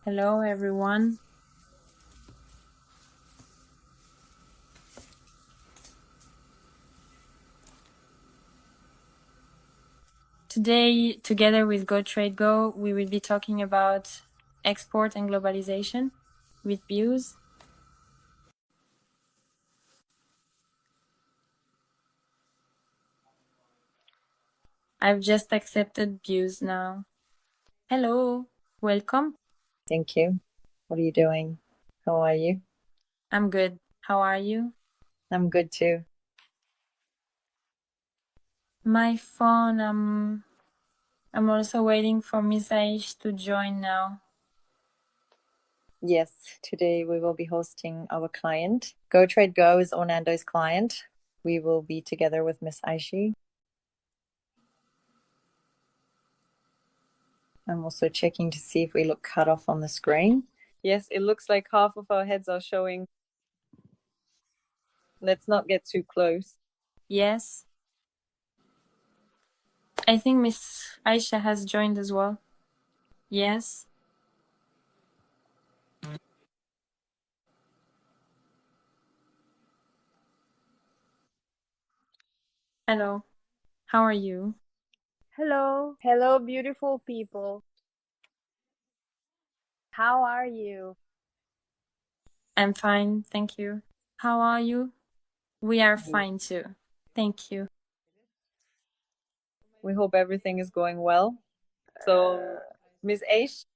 Hello, everyone. Today, together with GoTradeGo, we will be talking about export and globalization with views. I've just accepted views now. Hello, welcome. Thank you. What are you doing? How are you? I'm good. How are you? I'm good too. My phone, I'm also waiting for Miss Aish to join now. Yes, today we will be hosting our client. GoTradeGo is Earnado's client. We will be together with Miss Ayşe. I'm also checking to see if we look cut off on the screen. Yes, it looks like half of our heads are showing. Let's not get too close. Yes. I think Miss Aisha has joined as well. Yes. Hello. How are you? Hello, hello, beautiful people. How are you? I'm fine, thank you. How are you? We are fine too. Thank you. We hope everything is going well. So, Miss Aish,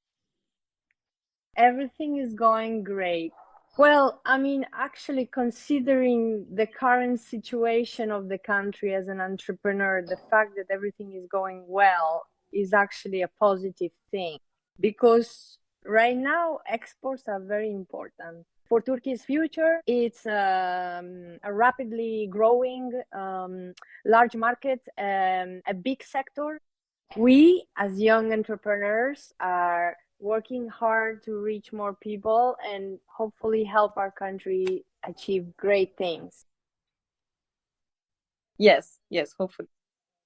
Everything is going great. Well, I mean, actually, considering the current situation of the country as an entrepreneur, the fact that everything is going well is actually a positive thing because right now exports are very important. For Turkey's future, it's a rapidly growing large market, a big sector. We, as young entrepreneurs, are working hard to reach more people and hopefully help our country achieve great things. yes, hopefully.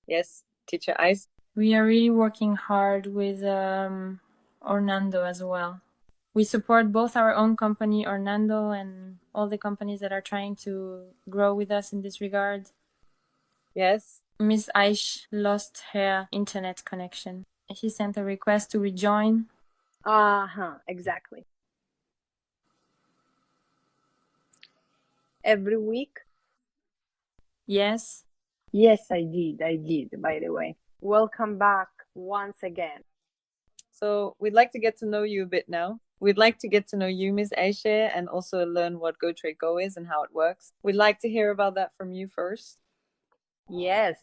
Yes, teacher Ice. We are really working hard with Orlando as well. We support both our own company, Orlando, and all the companies that are trying to grow with us in this regard. Yes. Miss Aish lost her internet connection. She sent a request to rejoin. Exactly. Every week? Yes. Yes, I did, by the way. Welcome back once again. So we'd like to get to know you a bit now. We'd like to get to know you, Ms. Ayşe, and also learn what GoTradeGo is and how it works. We'd like to hear about that from you first. Yes.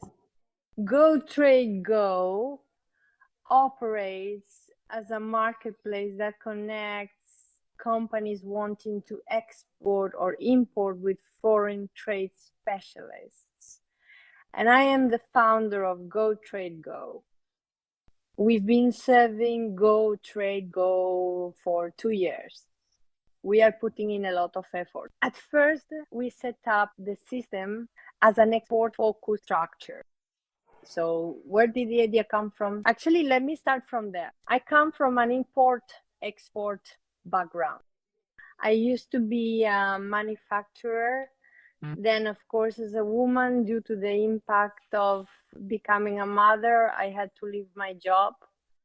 GoTradeGo operates as a marketplace that connects companies wanting to export or import with foreign trade specialists. And I am the founder of GoTradeGo. We've been serving GoTradeGo for 2 years. We are putting in a lot of effort. At first, we set up the system as an export focused structure. So where did the idea come from? Actually, let me start from there. I come from an import-export background. I used to be a manufacturer. Then, of course, as a woman, due to the impact of becoming a mother, I had to leave my job.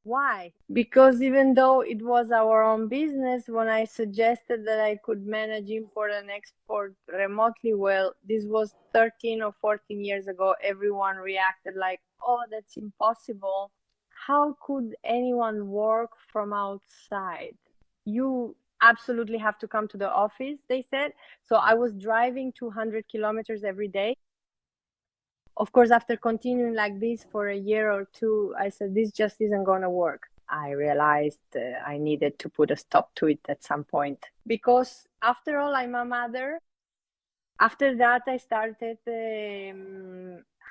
Why? Because even though it was our own business, when I suggested that I could manage import and export remotely, well, this was 13 or 14 years ago, everyone reacted like, oh, that's impossible. How could anyone work from outside? You absolutely have to come to the office, they said. So I was driving 200 kilometers every day. Of course, after continuing like this for a year or two, I said, this just isn't going to work. I realized I needed to put a stop to it at some point because, after all, I'm a mother. After that, I started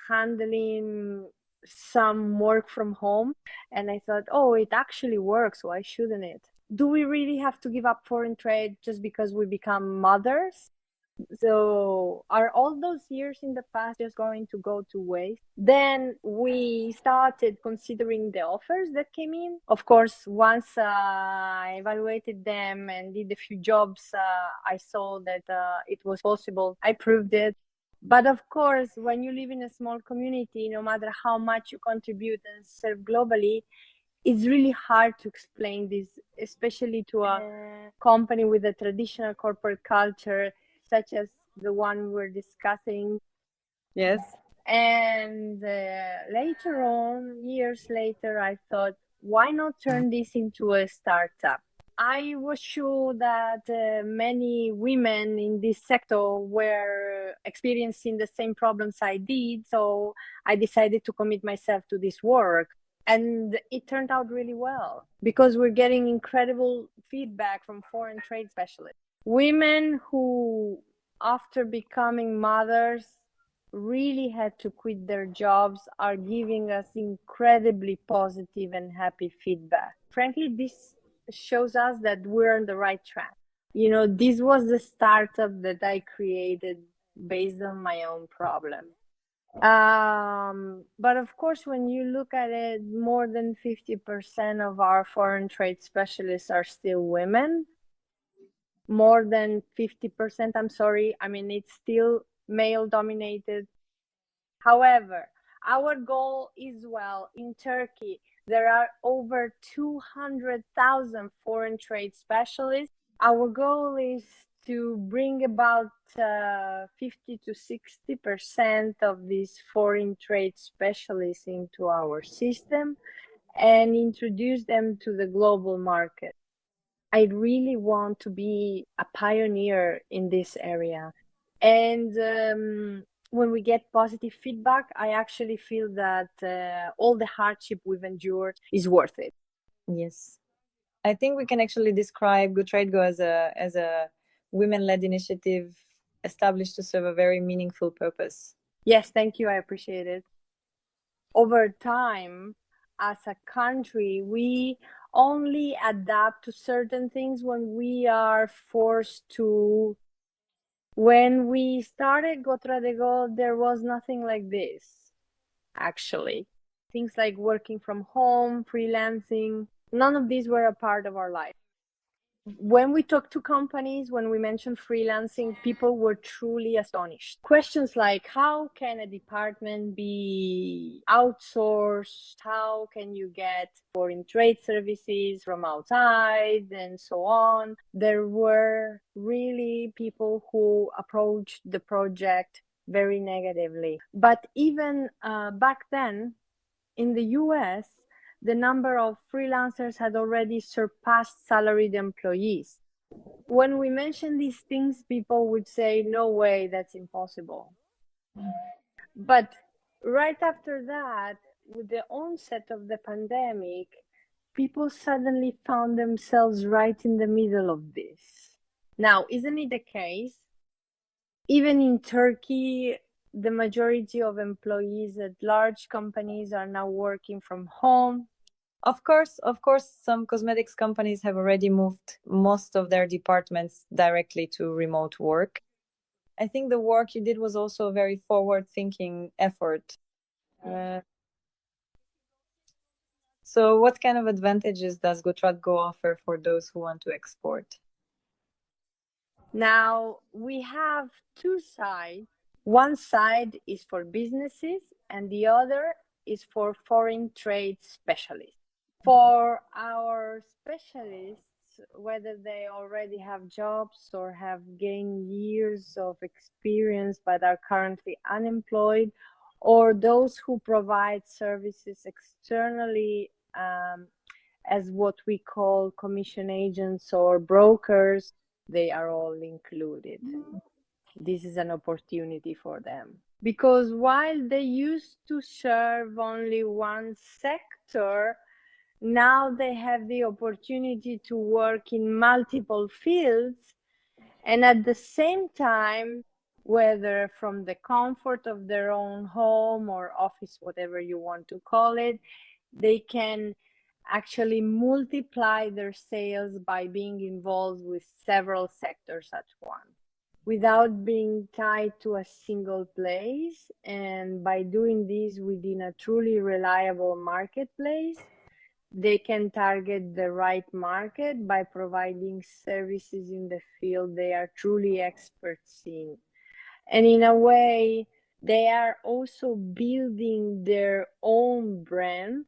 handling some work from home, and I thought, oh, it actually works. Why shouldn't it? Do we really have to give up foreign trade just because we become mothers? So are all those years in the past just going to go to waste? Then we started considering the offers that came in. Of course, once I evaluated them and did a few jobs, I saw that it was possible. I proved it. But of course, when you live in a small community, no matter how much you contribute and serve globally, it's really hard to explain this, especially to a company with a traditional corporate culture, such as the one we're discussing. Yes. And later on, years later, I thought, why not turn this into a startup? I was sure that many women in this sector were experiencing the same problems I did, so I decided to commit myself to this work. And it turned out really well because we're getting incredible feedback from foreign trade specialists. Women who, after becoming mothers, really had to quit their jobs are giving us incredibly positive and happy feedback. Frankly, this shows us that we're on the right track. You know, this was the startup that I created based on my own problem. But of course, when you look at it, more than 50% of our foreign trade specialists are still women. More than 50%, I'm sorry. I mean, it's still male dominated. However, our goal is, well, in Turkey, there are over 200,000 foreign trade specialists. Our goal is to bring about 50 to 60% of these foreign trade specialists into our system and introduce them to the global market. I really want to be a pioneer in this area. And when we get positive feedback, I actually feel that all the hardship we've endured is worth it. Yes. I think we can actually describe GoTradeGo as a women-led initiative established to serve a very meaningful purpose. Yes, thank you. I appreciate it. Over time, as a country, we only adapt to certain things when we are forced to. When we started GoTradeGo, there was nothing like this, actually. Things like working from home, freelancing, none of these were a part of our life. When we talked to companies, when we mentioned freelancing, people were truly astonished. Questions like, how can a department be outsourced? How can you get foreign trade services from outside and so on? There were really people who approached the project very negatively. But even back then, in the US, the number of freelancers had already surpassed salaried employees. When we mention these things, people would say, no way, that's impossible. But right after that, with the onset of the pandemic, people suddenly found themselves right in the middle of this. Now, isn't it the case? Even in Turkey, the majority of employees at large companies are now working from home. Of course, some cosmetics companies have already moved most of their departments directly to remote work. I think the work you did was also a very forward-thinking effort. So what kind of advantages does GoTradeGo offer for those who want to export? Now, we have two sides. One side is for businesses and the other is for foreign trade specialists. For our specialists, whether they already have jobs or have gained years of experience but are currently unemployed, or those who provide services externally as what we call commission agents or brokers, they are all included. This is an opportunity for them. Because while they used to serve only one sector, now they have the opportunity to work in multiple fields, and at the same time, whether from the comfort of their own home or office, whatever you want to call it, they can actually multiply their sales by being involved with several sectors at once. without being tied to a single place. And by doing this within a truly reliable marketplace, they can target the right market by providing services in the field they are truly experts in. And in a way, they are also building their own brand.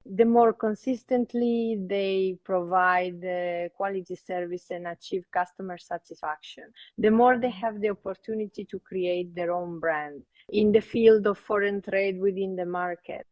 The more consistently they provide the quality service and achieve customer satisfaction, the more they have the opportunity to create their own brand in the field of foreign trade within the market.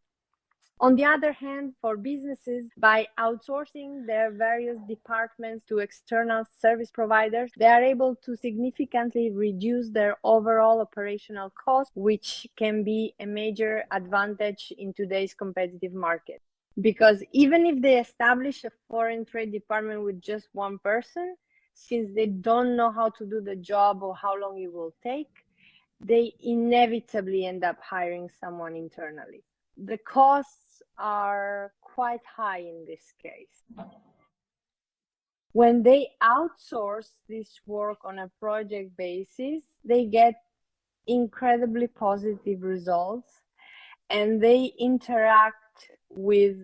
On the other hand, for businesses, by outsourcing their various departments to external service providers, they are able to significantly reduce their overall operational costs, which can be a major advantage in today's competitive market. Because even if they establish a foreign trade department with just one person, since they don't know how to do the job or how long it will take, they inevitably end up hiring someone internally. The costs are quite high in this case. When they outsource this work on a project basis, they get incredibly positive results, and they interact with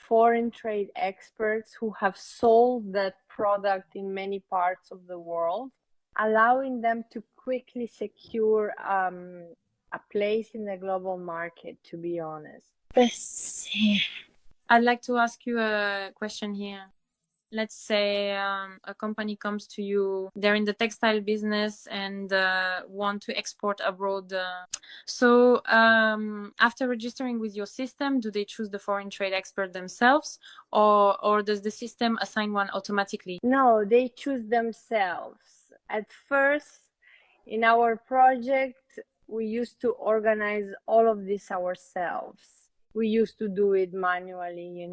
foreign trade experts who have sold that product in many parts of the world, allowing them to quickly secure a place in the global market, to be honest. I'd like to ask you a question here. Let's say a company comes to you, they're in the textile business and want to export abroad. So after registering with your system, do they choose the foreign trade expert themselves, or does the system assign one automatically? No, they choose themselves. At first, in our project, we used to organize all of this ourselves. We used to do it manually,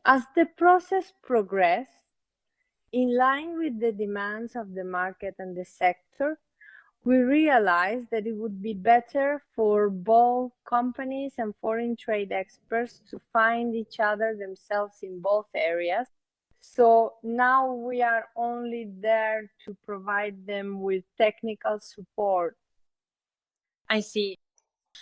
As the process progressed, in line with the demands of the market and the sector, we realized that it would be better for both companies and foreign trade experts to find each other themselves in both areas. So now we are only there to provide them with technical support. I see.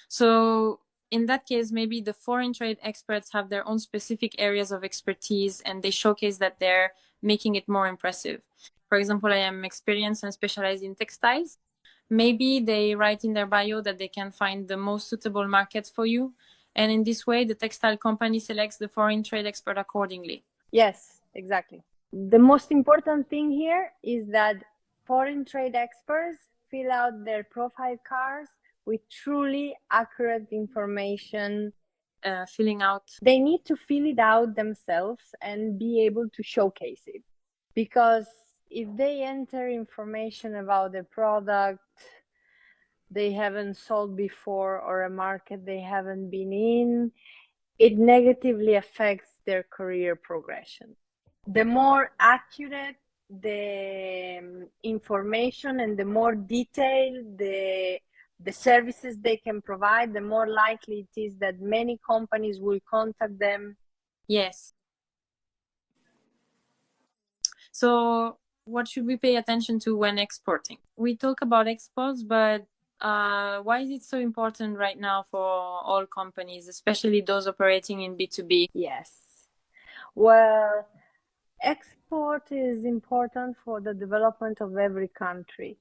So in that case, maybe the foreign trade experts have their own specific areas of expertise and they showcase that they're making it more impressive. For example, I am experienced and specialized in textiles. Maybe they write in their bio that they can find the most suitable markets for you. And in this way, the textile company selects the foreign trade expert accordingly. Yes, exactly. The most important thing here is that foreign trade experts fill out their profile cards with truly accurate information. Filling out. They need to fill it out themselves and be able to showcase it. Because if they enter information about the product they haven't sold before or a market they haven't been in, it negatively affects their career progression. The more accurate the information and the more detailed the services they can provide, the more likely it is that many companies will contact them. Yes. So what should we pay attention to when exporting? We talk about exports, but why is it so important right now for all companies, especially those operating in B2B? Yes. Well, export is important for the development of every country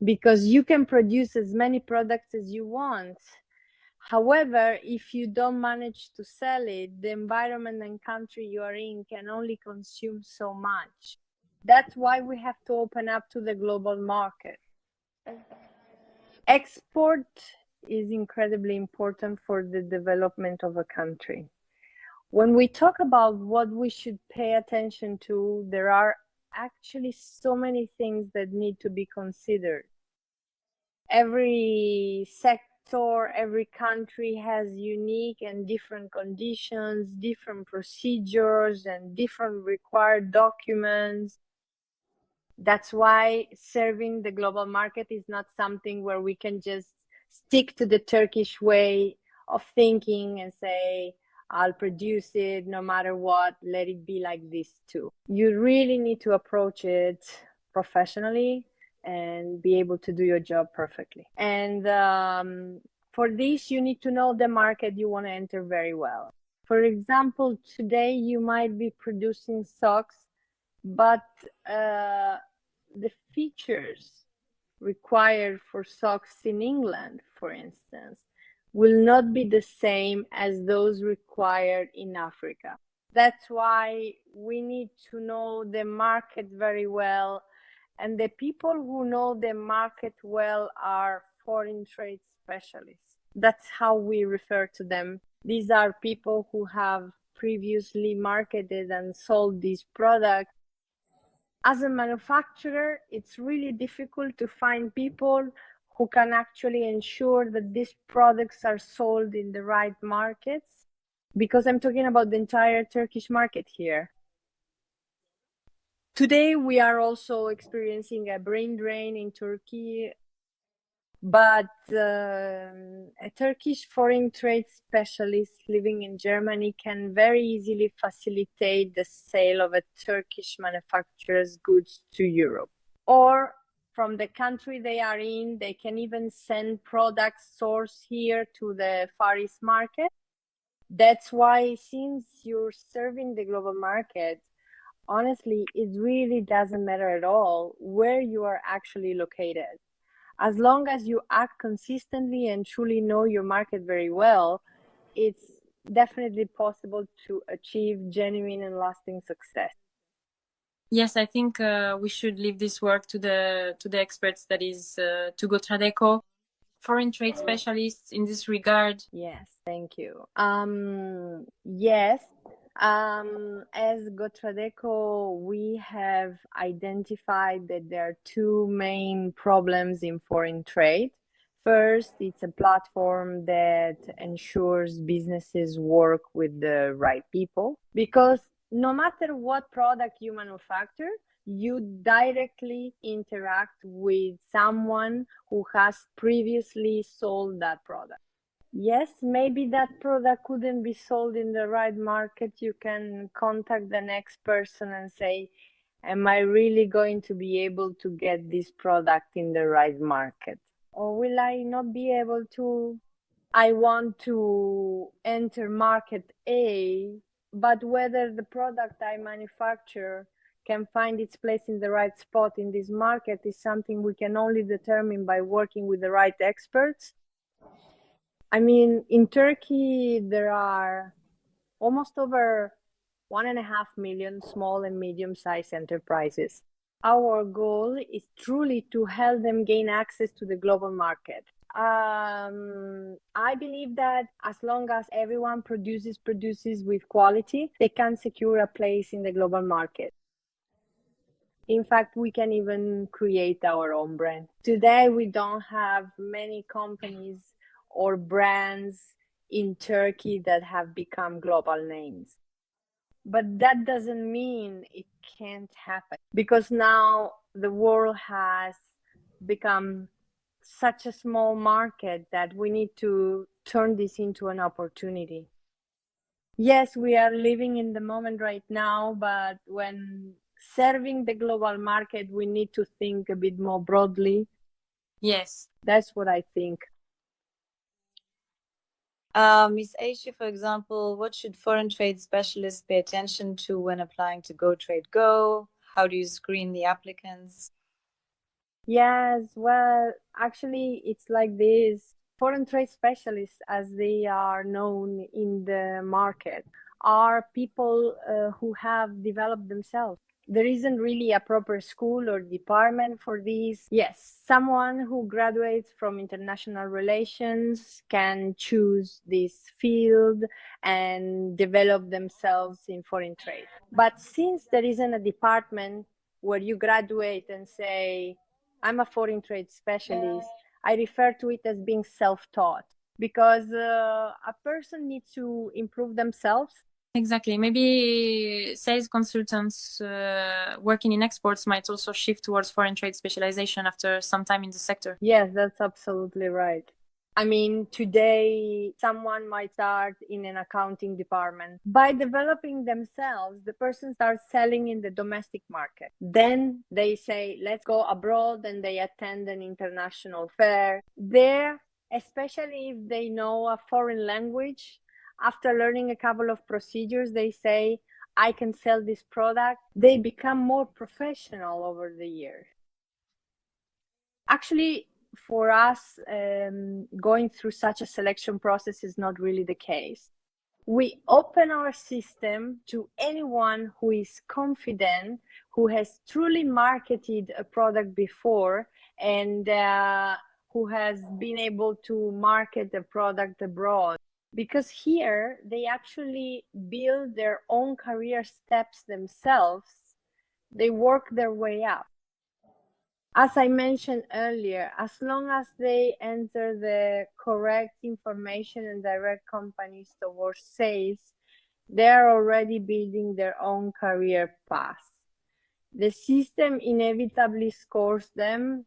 because you can produce as many products as you want. However, if you don't manage to sell it, the environment and country you are in can only consume so much. That's why we have to open up to the global market. Export is incredibly important for the development of a country. When we talk about what we should pay attention to, there are actually so many things that need to be considered. Every sector, every country has unique and different conditions, different procedures, and different required documents. That's why serving the global market is not something where we can just stick to the Turkish way of thinking and say, I'll produce it no matter what, let it be like this too. You really need to approach it professionally, and be able to do your job perfectly. And for this, you need to know the market you want to enter very well. For example, today you might be producing socks, but the features required for socks in England, for instance, will not be the same as those required in Africa. That's why we need to know the market very well. And the people who know the market well are foreign trade specialists. That's how we refer to them. These are people who have previously marketed and sold these products. As a manufacturer, it's really difficult to find people who can actually ensure that these products are sold in the right markets, because I'm talking about the entire Turkish market here. Today, we are also experiencing a brain drain in Turkey, but a Turkish foreign trade specialist living in Germany can very easily facilitate the sale of a Turkish manufacturer's goods to Europe. Or from the country they are in, they can even send products sourced here to the Far East market. That's why, since you're serving the global market, honestly, it really doesn't matter at all where you are actually located. As long as you act consistently and truly know your market very well, it's definitely possible to achieve genuine and lasting success. Yes, I think we should leave this work to the experts, that is to GoTradeGo, foreign trade specialists in this regard. Yes, thank you. Yes, as GoTradeGo, we have identified that there are two main problems in foreign trade. First, it's a platform that ensures businesses work with the right people, because no matter what product you manufacture, you directly interact with someone who has previously sold that product. Yes, maybe that product couldn't be sold in the right market. You can contact the next person and say, am I really going to be able to get this product in the right market? Or will I not be able to? I want to enter market A, but whether the product I manufacture can find its place in the right spot in this market is something we can only determine by working with the right experts. I mean, in Turkey, there are almost over 1.5 million small and medium-sized enterprises. Our goal is truly to help them gain access to the global market. I believe that as long as everyone produces with quality, they can secure a place in the global market. In fact, we can even create our own brand. Today, we don't have many companies or brands in Turkey that have become global names. But that doesn't mean it can't happen, because now the world has become such a small market that we need to turn this into an opportunity. Yes, we are living in the moment right now, but when serving the global market, we need to think a bit more broadly. Yes. That's what I think. Ms. Ayşe, for example, what should foreign trade specialists pay attention to when applying to GoTradeGo? How do you screen the applicants? Yes, well, actually, it's like this. Foreign trade specialists, as they are known in the market, are people who have developed themselves. There isn't really a proper school or department for these. Yes, someone who graduates from international relations can choose this field and develop themselves in foreign trade. But since there isn't a department where you graduate and say, I'm a foreign trade specialist, I refer to it as being self-taught, because a person needs to improve themselves. Exactly. Maybe sales consultants working in exports might also shift towards foreign trade specialization after some time in the sector. Yes, that's absolutely right. I mean, today someone might start in an accounting department. By developing themselves, the person starts selling in the domestic market. Then they say, let's go abroad, and they attend an international fair. There, especially if they know a foreign language, after learning a couple of procedures, they say, I can sell this product. They become more professional over the years. Actually, for us, going through such a selection process is not really the case. We open our system to anyone who is confident, who has truly marketed a product before, and who has been able to market the product abroad. Because here they actually build their own career steps themselves. They work their way up. As I mentioned earlier, as long as they enter the correct information and direct companies towards sales, they're already building their own career path. The system inevitably scores them.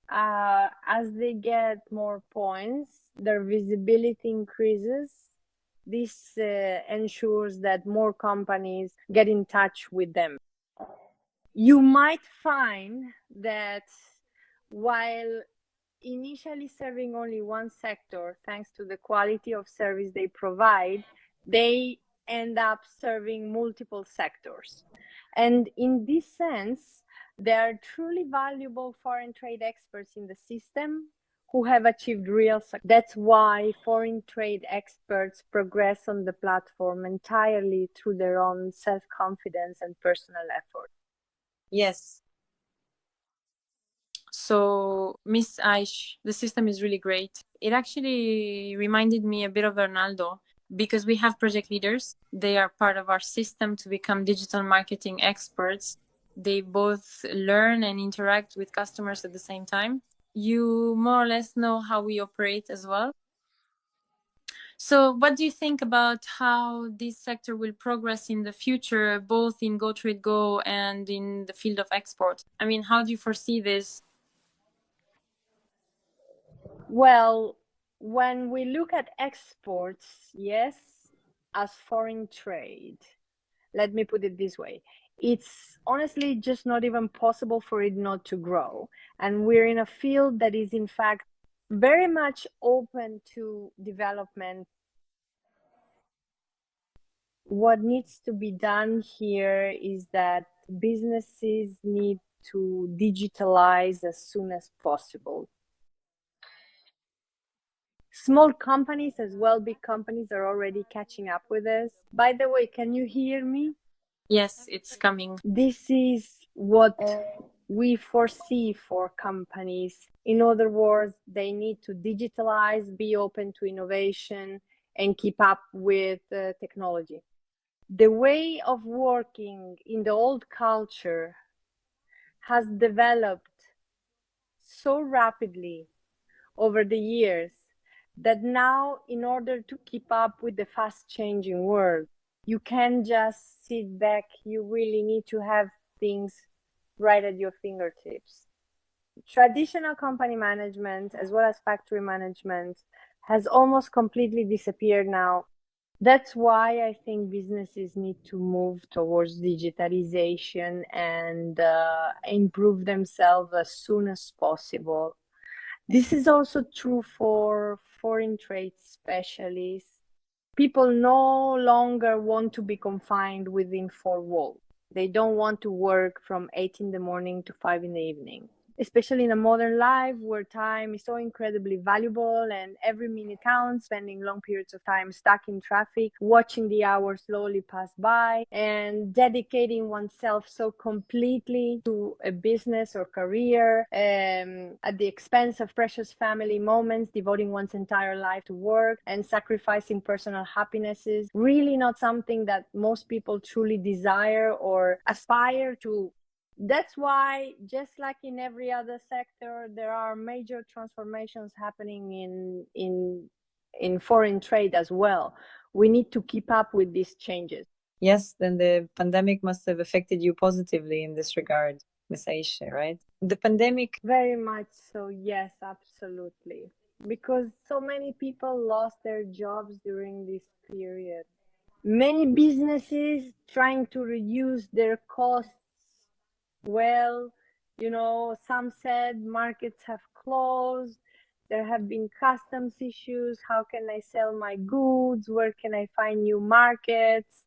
As they get more points, their visibility increases. This ensures that more companies get in touch with them. You might find that while initially serving only one sector, thanks to the quality of service they provide, they end up serving multiple sectors. And in this sense, they are truly valuable foreign trade experts in the system who have achieved real success. That's why foreign trade experts progress on the platform entirely through their own self-confidence and personal effort. Yes. So, Miss Aish, the system is really great. It actually reminded me a bit of Earnado because we have project leaders. They are part of our system to become digital marketing experts. They both learn and interact with customers at the same time. You more or less know how we operate as well. So what do you think about how this sector will progress in the future, both in GoTradeGo and in the field of export? I mean, how do you foresee this? Well, when we look at exports, yes, as foreign trade, let me put it this way. It's honestly just not even possible for it not to grow. And we're in a field that is, in fact, very much open to development. What needs to be done here is that businesses need to digitalize as soon as possible. Small companies as well, big companies are already catching up with us. By the way, can you hear me? Yes, it's coming. This is what we foresee for companies. In other words, they need to digitalize, be open to innovation, and keep up with technology. The way of working in the old culture has developed so rapidly over the years that now, in order to keep up with the fast changing world, you can't just sit back. You really need to have things right at your fingertips. Traditional company management, as well as factory management, has almost completely disappeared now. That's why I think businesses need to move towards digitalization and improve themselves as soon as possible. This is also true for foreign trade specialists. People no longer want to be confined within four walls. They don't want to work from 8 in the morning to 5 in the evening. Especially in a modern life where time is so incredibly valuable and every minute counts, spending long periods of time stuck in traffic, watching the hours slowly pass by, and dedicating oneself so completely to a business or career at the expense of precious family moments, devoting one's entire life to work and sacrificing personal happiness is really not something that most people truly desire or aspire to. That's why, just like in every other sector, there are major transformations happening in foreign trade as well. We need to keep up with these changes. Yes, then the pandemic must have affected you positively in this regard, Ms. Ayşe, right? The pandemic. Very much so, yes, absolutely. because so many people lost their jobs during this period. Many businesses trying to reduce their costs. Well, some said markets have closed, there have been customs issues, how can I sell my goods, where can I find new markets?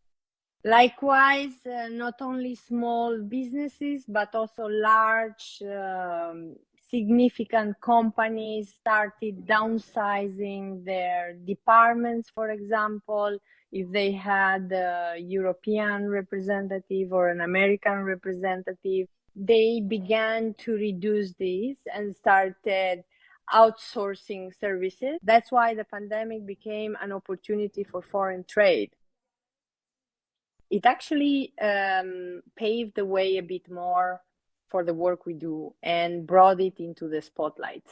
Likewise, not only small businesses, but also large, significant companies started downsizing their departments, for example. If they had a European representative or an American representative, they began to reduce these and started outsourcing services. That's why the pandemic became an opportunity for foreign trade. It actually paved the way a bit more for the work we do and brought it into the spotlight.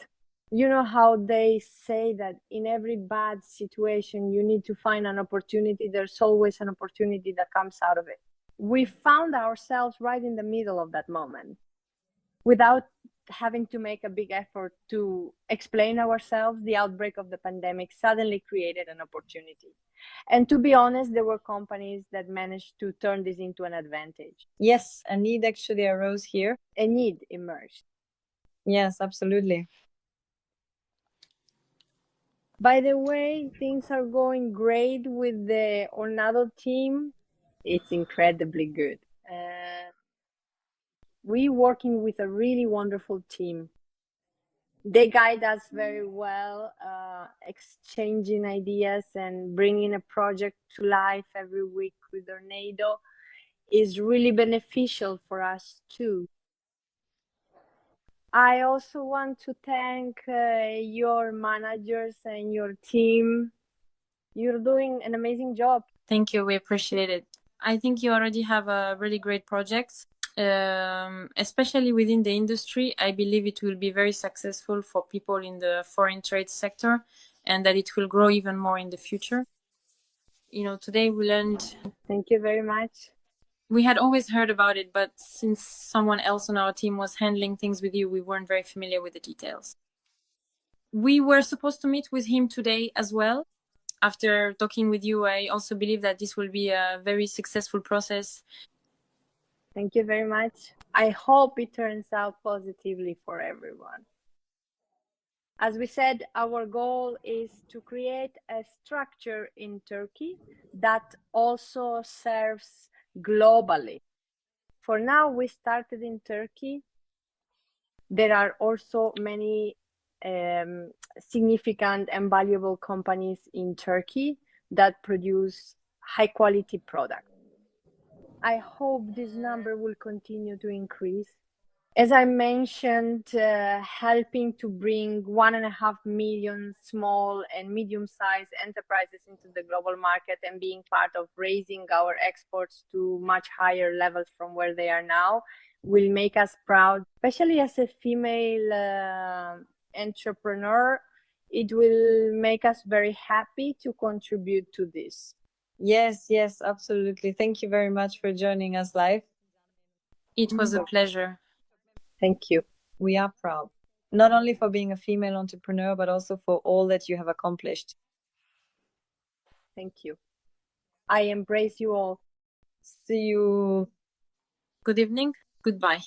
You know how they say that in every bad situation, you need to find an opportunity. There's always an opportunity that comes out of it. We found ourselves right in the middle of that moment without having to make a big effort to explain ourselves. The outbreak of the pandemic suddenly created an opportunity. And to be honest, there were companies that managed to turn this into an advantage. Yes, a need actually arose here. A need emerged. Yes, absolutely. By the way, things are going great with the Earnado team. It's incredibly good. We're working with a really wonderful team. They guide us very well, exchanging ideas and bringing a project to life every week with Earnado is really beneficial for us too. I also want to thank your managers and your team. You're doing an amazing job. Thank you. We appreciate it. I think you already have a really great project. Especially within the industry, I believe it will be very successful for people in the foreign trade sector and that it will grow even more in the future. Today we learned. Thank you very much. We had always heard about it, but since someone else on our team was handling things with you, we weren't very familiar with the details. We were supposed to meet with him today as well. After talking with you, I also believe that this will be a very successful process. Thank you very much. I hope it turns out positively for everyone. As we said, our goal is to create a structure in Turkey that also serves globally. For now, we started in Turkey. There are also many significant and valuable companies in Turkey that produce high quality products. I hope this number will continue to increase. As I mentioned, helping to bring 1.5 million small and medium-sized enterprises into the global market and being part of raising our exports to much higher levels from where they are now will make us proud, especially as a female entrepreneur. It will make us very happy to contribute to this. Yes, absolutely. Thank you very much for joining us live. It was a pleasure. Thank you. We are proud, not only for being a female entrepreneur, but also for all that you have accomplished. Thank you. I embrace you all. See you. Good evening. Goodbye.